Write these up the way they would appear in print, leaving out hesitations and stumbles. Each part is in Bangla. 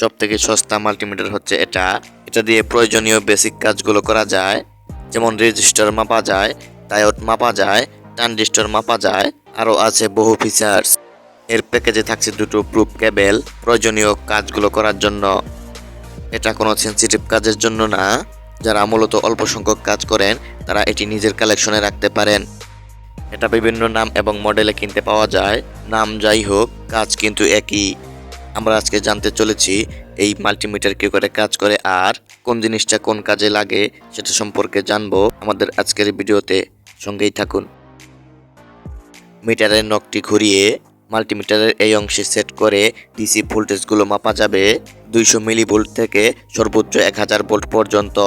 সবথেকে সস্তা মাল্টিমিটার হচ্ছে এটা। এটা দিয়ে প্রয়োজনীয় বেসিক কাজগুলো করা যায়, যেমন রেজিস্টার মাপা যায়, ডায়োড মাপা যায়, ট্রানজিস্টর মাপা যায়, আরও আছে বহু ফিচার্স। এর প্যাকেজে থাকছে দুটো প্রুফ কেবল প্রয়োজনীয় কাজগুলো করার জন্য। এটা কোনো সেন্সিটিভ কাজের জন্য না, যারা মূলত অল্প সংখ্যক কাজ করেন তারা এটি নিজের কালেকশনে রাখতে পারেন। এটা বিভিন্ন নাম এবং মডেলে কিনতে পাওয়া যায়, নাম যাই হোক কাজ কিন্তু একই। আমরা আজকে জানতে চলেছি এই মাল্টিমিটার কী করে কাজ করে আর কোন জিনিসটা কোন কাজে লাগে সেটা সম্পর্কে জানবো আমাদের আজকের ভিডিওতে। সঙ্গেই থাকুন। মিটারের নখটি ঘুরিয়ে মাল্টিমিটারের এই অংশে সেট করে ডিসি ভোল্টেজগুলো মাপা যাবে 200 মিলিভোল্ট থেকে সর্বোচ্চ 1000 ভোল্ট পর্যন্ত।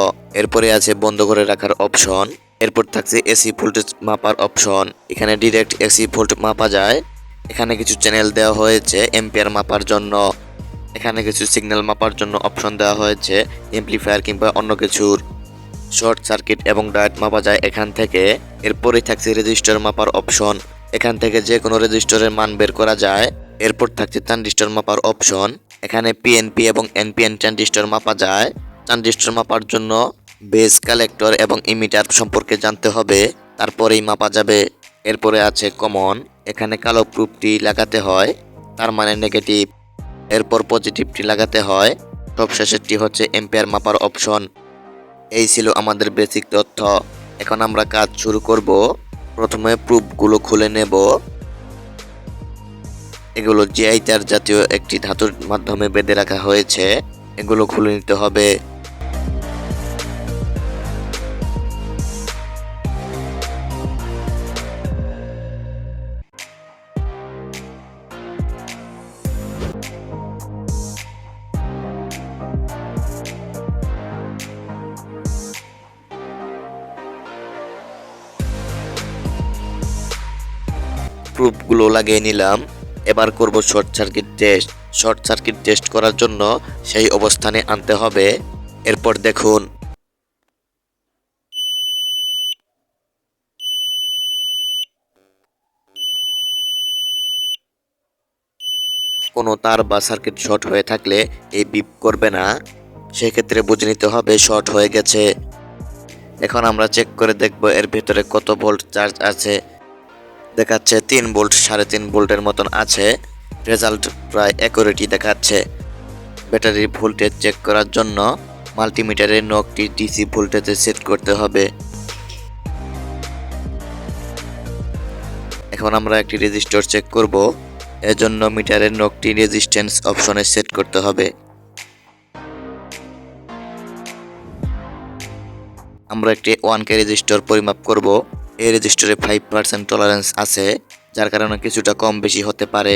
এরপরে আছে বন্ধ করে রাখার অপশন। এরপর থাকছে এসি ভোল্টেজ মাপার অপশন। এখানে ডিরেক্ট এসি ভোল্ট মাপা যায়। এখানে কিছু চ্যানেল দেওয়া হয়েছে এম্পিয়ার মাপার জন্য। এখানে কিছু সিগন্যাল মাপার জন্য অপশন দেওয়া হয়েছে, এমপ্লিফায়ার কিংবা অন্য কিছুর। শর্ট সার্কিট এবং ডায়োড মাপা যায় এখান থেকে। এরপরে থাকছে রেজিস্টার মাপার অপশন। এখান থেকে যে কোনো রেজিস্টরের মান বের করা যায়। এরপর থাকছে ট্রানজিস্টর মাপার অপশন। এখানে পিএনপি এবং এনপিএন ট্রানজিস্টর মাপা যায়। ট্রানজিস্টর মাপার জন্য বেস, কালেক্টর এবং ইমিটার সম্পর্কে জানতে হবে, তারপরেই মাপা যাবে। এরপরে আছে কমন। এখানে কালো প্রুফটি লাগাতে হয়, তার মানে নেগেটিভ। এরপর পজিটিভটি লাগাতে হয়। সবশেষেরটি হচ্ছে এম্পিয়ার মাপার অপশন। এই ছিল আমাদের বেসিক তথ্য। এখন আমরা কাজ শুরু করব। প্রথমে প্রুফগুলো খুলে নেব। এগুলো জিআই তার জাতীয় একটি ধাতুর মাধ্যমে বেঁধে রাখা হয়েছে, এগুলো খুলে নিতে হবে। প্রুফগুলো লাগিয়ে নিলাম। এবার করব short circuit test. Short circuit test করার জন্য সেই অবস্থানে আনতে হবে। এরপর দেখুন, কোনো তার বা সার্কিট শর্ট হয়ে থাকলে এই বিপ করবে না, সেক্ষেত্রে বুঝে নিতে হবে শর্ট হয়ে গেছে। এখন আমরা চেক করে দেখব এর ভেতরে কত ভোল্ট চার্জ আছে। দেখাচ্ছে 3 ভোল্ট, 3.5 ভোল্টের মতন আছে। রেজাল্ট প্রায় অ্যাকুরেটই দেখাচ্ছে। ব্যাটারির ভোল্টেজ চেক করার জন্য মাল্টিমিটারের নখটি ডিসি ভোল্টেজে সেট করতে হবে। এখন আমরা একটি রেজিস্টর চেক করব, এজন্য মিটারের নখটি রেজিস্ট্যান্স অপশনে সেট করতে হবে। আমরা একটি 1K রেজিস্টর পরিমাপ করব। এই রেজিস্টরে 5% টলারেন্স আছে, যার কারণে কিছুটা কম বেশি হতে পারে।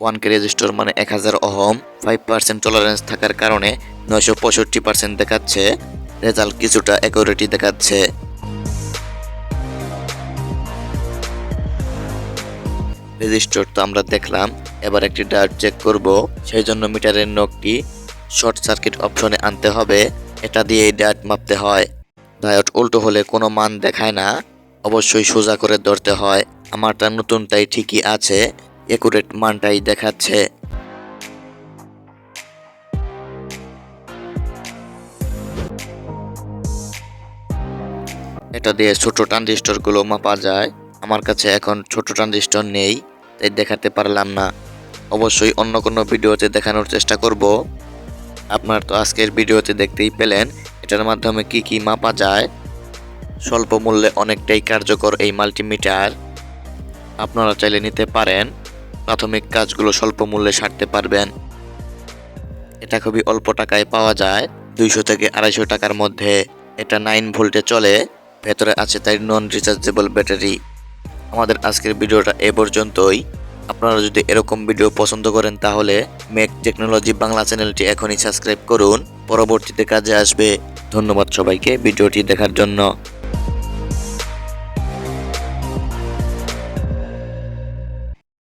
ওয়ান কে রেজিস্টর মানে 1000 ওহম। 5% টলারেন্স থাকার কারণে 965% দেখাচ্ছে। রেজাল্ট কিছুটা অ্যাকুরেটই দেখাচ্ছে। রেজিস্টর তো আমরা দেখলাম, এবার একটি ডায়োড চেক করব। সেই জন্য মিটারের নখটি শর্ট সার্কিট অপশনে আনতে হবে। এটা দিয়ে ডায়োড মাপতে হয়। ডায়োড উল্টো হলে কোনো মান দেখায় না, অবশ্যই সোজা করে ধরতে হয়। আমারটা নতুনটাই ঠিকই আছে, অ্যাকুরেট মানটাই দেখাচ্ছে। এটা দিয়ে ছোট ট্রানজিস্টরগুলো মাপা যায়। আমার কাছে এখন ছোট ট্রানজিস্টর নেই, তাই দেখাতে পারলাম না। অবশ্যই অন্য কোনো ভিডিওতে দেখানোর চেষ্টা করব। আপনার তো আজকের ভিডিওতে দেখতেই পেলেন এটার মাধ্যমে কি কি মাপা যায়। স্বল্প মূল্যে অনেকটাই কার্যকর এই মাল্টিমিটার, আপনারা চাইলে নিতে পারেন। প্রাথমিক কাজগুলো স্বল্প মূল্যে সারতে পারবেন। এটা খুবই অল্প টাকায় পাওয়া যায়, 200 থেকে 250 টাকার মধ্যে। এটা 9 ভোল্টে চলে, ভেতরে আছে তাই নন রিচার্জেবল ব্যাটারি। আমাদের আজকের ভিডিওটা এ পর্যন্তই। আপনারা যদি এরকম ভিডিও পছন্দ করেন তাহলে মেক টেকনোলজি বাংলা চ্যানেলটি এখনই সাবস্ক্রাইব করুন, পরবর্তীতে কাজে আসবে। ধন্যবাদ সবাইকে ভিডিওটি দেখার জন্য।